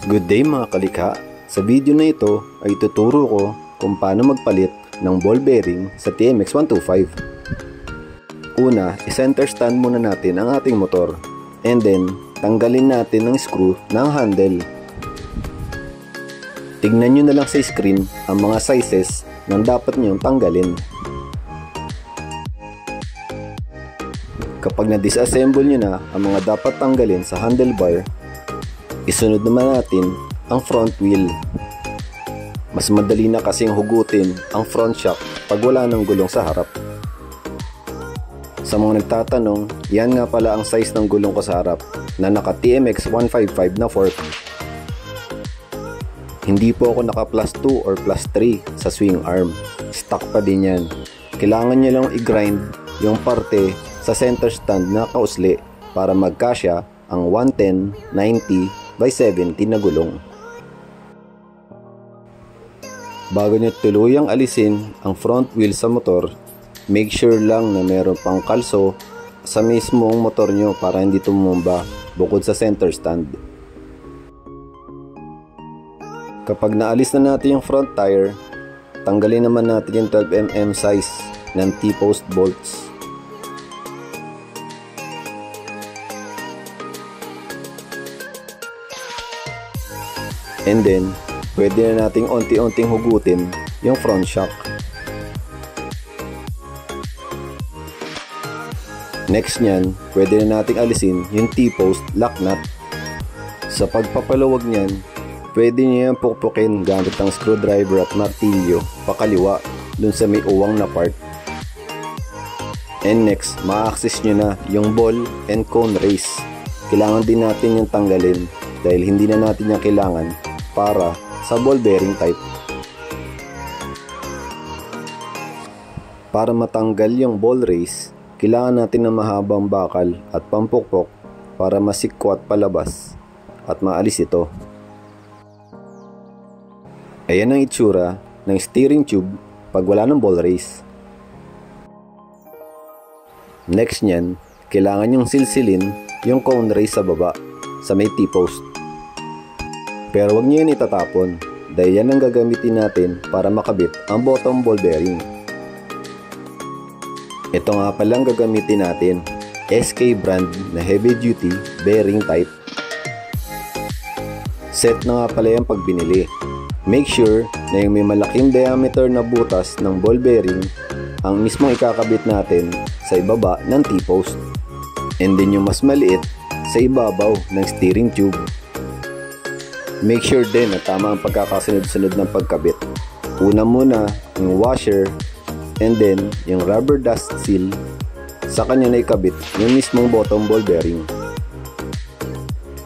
Good day mga kalikha! Sa video na ito ay tuturo ko kung paano magpalit ng ball bearing sa TMX 125. Una, i-center stand muna natin ang ating motor and then tanggalin natin ng screw ng handle. Tignan nyo na lang sa screen ang mga sizes ng dapat nyong tanggalin. Kapag na-disassemble nyo na ang mga dapat tanggalin sa handlebar, isunod naman natin ang front wheel. Mas madali na kasing hugutin ang front shock pag wala ng gulong sa harap. Sa mga nagtatanong, yan nga pala ang size ng gulong ko sa harap na naka TMX 155 na fork. Hindi po ako naka plus 2 or plus 3 sa swing arm. Stock pa din yan. Kailangan nyo lang i-grind yung parte sa center stand na kausli para magkasya ang 110/90/70 na gulong. Bago nyo tuluyang alisin ang front wheel sa motor, make sure lang na meron pang kalso sa mismong motor nyo para hindi tumumba bukod sa center stand. Kapag naalis na natin yung front tire, tanggalin naman natin yung 12mm size ng T-post bolts. And then, pwede na nating unti-unting hugutin yung front shock. Next nyan, pwede na nating alisin yung T-post lock nut. Sa pagpapaluwag nyan, pwede nyo yan pukpukin gamit ang screwdriver at martilyo pakaliwa dun sa may uwang na part. And next, ma-access nyo na yung ball and cone race. Kailangan din natin yung tanggalin dahil hindi na natin yung kailangan para sa ball bearing type. Para matanggal yung ball race, kailangan natin ng mahabang bakal at pampukpok para masikko at palabas at maalis ito. Ayan ang itsura ng steering tube pag wala ng ball race. Next nyan, kailangan yung silsilin yung cone race sa baba sa may T-post. Pero huwag nyo yan itatapon dahil yan ang gagamitin natin para makabit ang bottom ball bearing. Ito nga palang gagamitin natin, SK brand na heavy duty bearing type. Set na nga pala yan pag binili. Make sure na yung may malaking diameter na butas ng ball bearing ang mismong ikakabit natin sa ibaba ng T-post. And then yung mas maliit sa ibabaw ng steering tube. Make sure din na tama ang pagkakasunod-sunod ng pagkabit. Una muna yung washer and then yung rubber dust seal, sa kanya na ikabit yung mismong bottom ball bearing.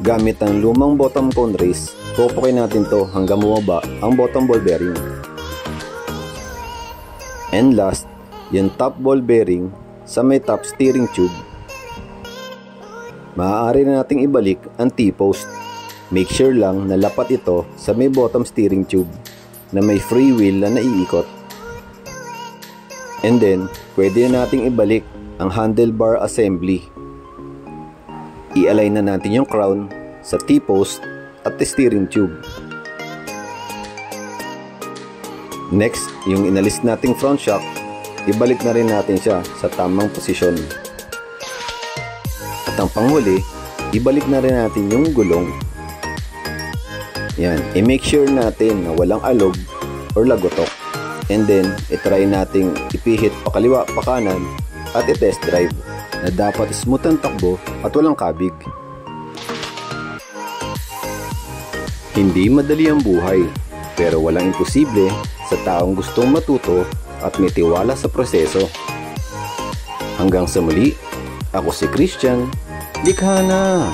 Gamit ang lumang bottom cone race, pupukin natin to hanggang bumaba ang bottom ball bearing. And last, yung top ball bearing sa may top steering tube. Maaari na nating ibalik ang T-post. Make sure lang na lapat ito sa may bottom steering tube na may free wheel na naiikot. And then, pwede na nating ibalik ang handlebar assembly. I-align na natin yung crown sa T-post at the steering tube. Next, yung inalis nating front shock, ibalik na rin natin siya sa tamang posisyon. At ang panghuli, ibalik na rin natin yung gulong. Yan, i-make sure natin na walang alog or lagotok. And then, i-try nating ipihit pakaliwa, pakanan at i-test drive na dapat smooth ang takbo at walang kabig. Hindi madali ang buhay, pero walang imposible sa taong gustong matuto at may tiwala sa proseso. Hanggang sa muli, ako si Christian. Likha na!